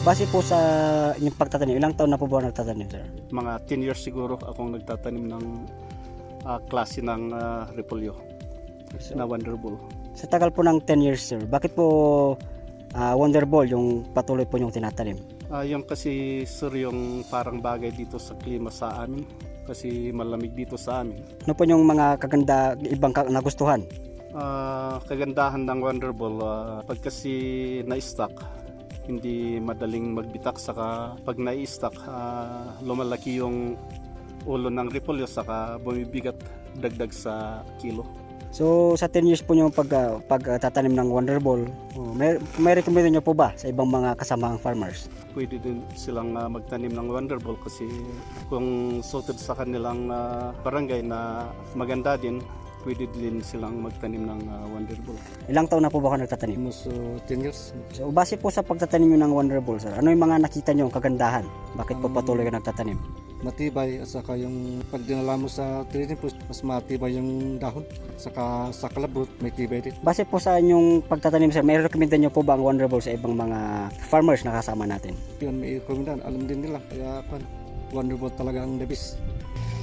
Base po sa inyong pagtatanim, ilang taon na po ba nagtatanim, sir? Mga 10 years siguro akong nagtatanim ng klase ng repolyo na Wonderball. Sa tagal po ng 10 years, sir, bakit po Wonderball yung patuloy po yung tinatanim? Yung kasi sir yung parang bagay dito sa klima sa amin kasi malamig dito sa amin. Ano po yung mga ibang nagustuhan? Kagandahan ng Wonderball pag kasi na-stock hindi madaling magbitak, saka pag na-stock lumalaki yung ulo ng repolyo saka bumibigat dagdag sa kilo. So sa 10 years po yung pagtatanim ng Wonderball, may recommend niyo po ba sa ibang mga kasamang farmers? Pwede din silang magtanim ng Wonderball kasi kung suited sa kanilang barangay na maganda din, pwede din silang magtanim ng Wonderball. Ilang taon na po ba kayo nagtatanim? Almost 10 years. So base po sa pagtatanim nyo ng Wonderball, sir, ano yung mga nakita nyo kagandahan? Bakit po patuloy ka nagtatanim? Matibay at saka yung pag dinala mo sa trading post, mas matibay yung dahon. Saka sa kalabrot, may tibay din. Base po sa inyong pagtatanim, sir, may recommend nyo po ba ang Wonderball sa ibang mga farmers na kasama natin? Yun, may rekomendaan. Alam din nila. Kaya Wonderball talaga ang the best.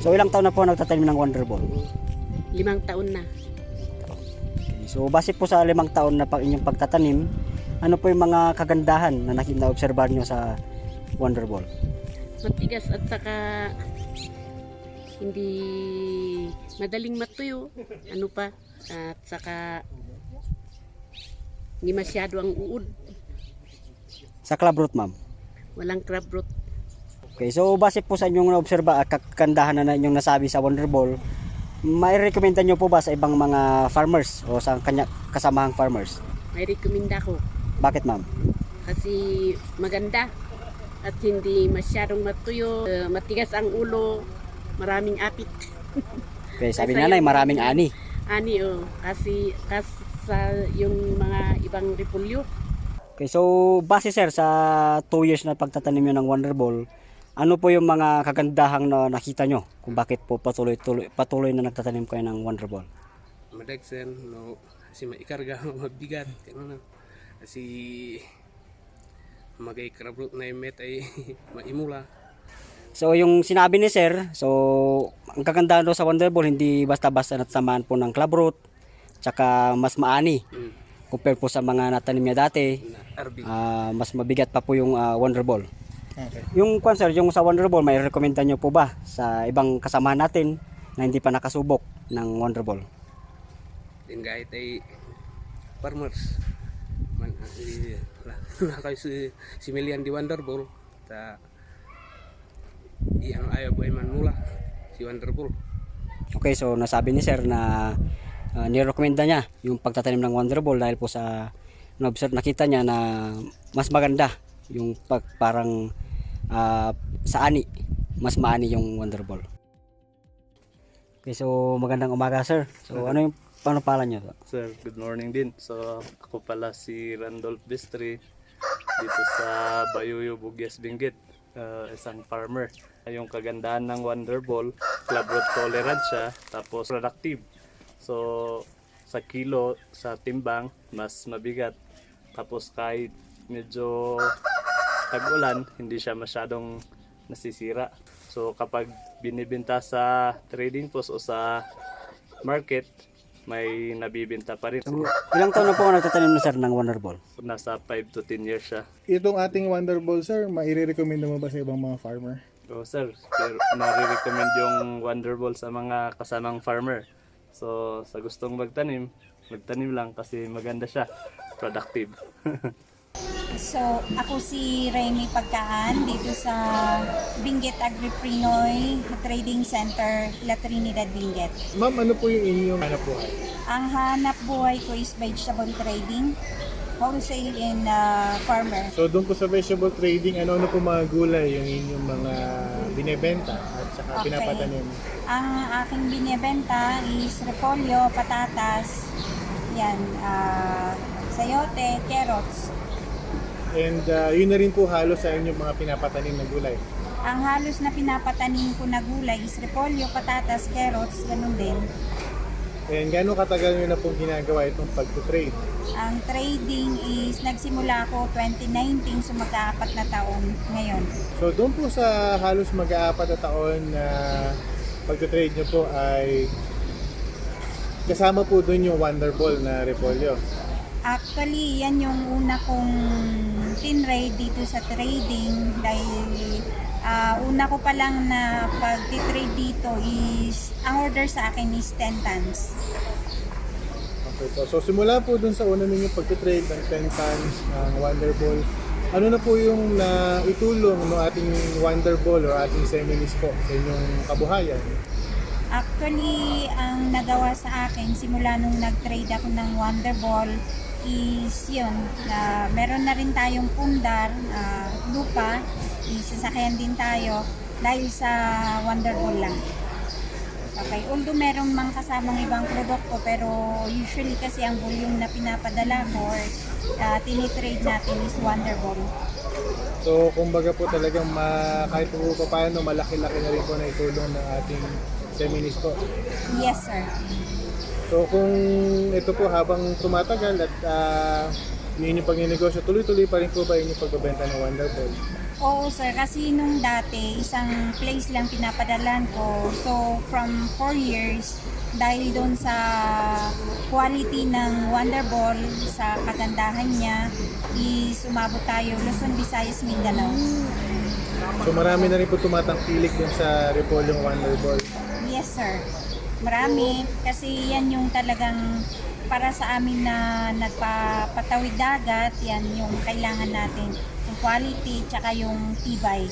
So ilang taon na po nagtatanim ng Wonderball? 5 taon na. Okay, so base po sa 5 taon na inyong pagtatanim, ano po yung mga kagandahan na nakita-obserbahan nyo sa Wonderball? Matigas at saka hindi madaling matuyo. Ano pa? At saka hindi masyado ang uod. Sa clubroot, ma'am. Walang crab root. Okay, so base po sa inyong na-obserba at kagandahan na inyong nasabi sa Wonderball, may recommenda nyo po ba sa ibang mga farmers o sa kasamahang farmers? May rekomenda ko Bakit, ma'am? kasi maganda at hindi masyadong matuyo. Matigas ang ulo, maraming apit. Okay, sabi Kasi nanay, yung- maraming ani. Ani kasi sa yung mga ibang repolyo. Okay, so base sir sa 2 years na pagtatanim nyo ng Wonderball, ano po yung mga kagandahang na nakita nyo kung bakit po patuloy na nagtatanim kayo ng Wonderball? Madagsan, no, kasi maikarga, mabigat, ano, kasi magay krabrot na imet ay maimula. So yung sinabi ni sir, so ang kagandahan daw sa Wonderball, hindi basta-basta natamaan po ng clubroot, tsaka mas maani compare po sa mga natanim niya dati. Na RB. Mas mabigat pa po yung Wonderball. Okay. Yung sir, yung sa Wonderball, may recommenda nyo po ba sa ibang kasamahan natin na hindi pa nakasubok ng Wonderball? Din kahit ay farmers. Wala kayo si Milian di Wonderball. Ano ayaw buhay man mula si Wonderball. Okay, so nasabi ni sir na nirekomenda niya yung pagtatanim ng Wonderball dahil po sa na-observe, nakita niya na mas maganda yung parang sa ani, mas maani yung Wonderball. Okay, so magandang umaga sir. So ano yung pangalan niyo? Sir, good morning din. So, ako pala si Randolph Bistri dito sa Bayuyo, Bugyas, Benguet, isang farmer. Yung kagandahan ng Wonderball, clubroot tolerant siya, tapos productive. So, sa kilo, sa timbang, mas mabigat. Tapos kahit medyo tag-ulan, hindi siya masyadong nasisira. So, kapag binibenta sa trading post o sa market, may nabibenta pa rin. So, ilang taon na po nagtatanim na sir ng Wonderball? Nasa 5 to 10 years siya. Itong ating Wonderball, sir, maire-recommend mo ba sa ibang mga farmer? So sir, nare-recommend yung Wonderball sa mga kasamang farmer. So sa gustong magtanim lang kasi maganda siya, productive. So, ako si Remy Pagkaan dito sa Benguet Agri-Prinoy Trading Center, La Trinidad, Benguet. Ma'am, ano po yung inyong hanap buhay? Ang hanap buhay ko is vegetable trading, wholesale and farmer. So, doon po sa vegetable trading, ano-ano po mga gulay yung inyong mga binebenta at saka pinapatanim? Ang aking binibenta is repolyo, patatas, yan, sayote, carrots. And yun na rin po halos sa inyong mga pinapatanim na gulay. Ang halos na pinapatanim ko na gulay is repolyo, patatas, carrots, ganun din. And gaano katagal nyo na pong ginagawa itong pag-trade? Ang trading is nagsimula ako 2019, so mag-aapat na taon ngayon. So doon po sa halos mag-aapat na taon na pagte-trade nyo po ay kasama po doon yung Wonder Ball na repolyo. Actually, yan yung una kong tinrade dito sa trading dahil una ko pa lang na pag-trade dito is, ang order sa akin is 10 tons. Okay po. So simula po dun sa una ninyo pagtitrade ng 10 tons ng Wonder Ball, ano na po yung naitulong ng ating Wonder Ball o ating seminis po sa inyong kabuhayan? Actually, ang nagawa sa akin simula nung nag-trade ako ng Wonder Ball is yun, meron na rin tayong pundar, lupa, isasakyan din tayo dahil sa Wonder Ball lang. Okay, although meron mang kasamang ibang produkto, pero usually kasi ang volume na pinapadala ko or tinitrade natin is Wonder Ball. So kumbaga po talagang kahit po paano malaki-laki na rin po na itulong ng ating seminis po. Yes, sir. So kung ito po habang tumatagal at yun yung pag-negosyo, tuloy-tuloy pa rin po ba yung pagbebenta ng Wonder Ball? Oo, sir. Kasi nung dati, isang place lang pinapadalan ko. So, from 4 years, dahil doon sa quality ng Wonder Ball, sa kagandahan niya, is umabot tayo Luzon, Visayas, Mindanao. So marami na rin po tumatangkilik dun sa Repolyong Wonder Ball. Yes, sir. Marami. Kasi yan yung talagang para sa amin na nagpapatawid dagat, yan yung kailangan natin. Yung quality, tsaka yung tibay.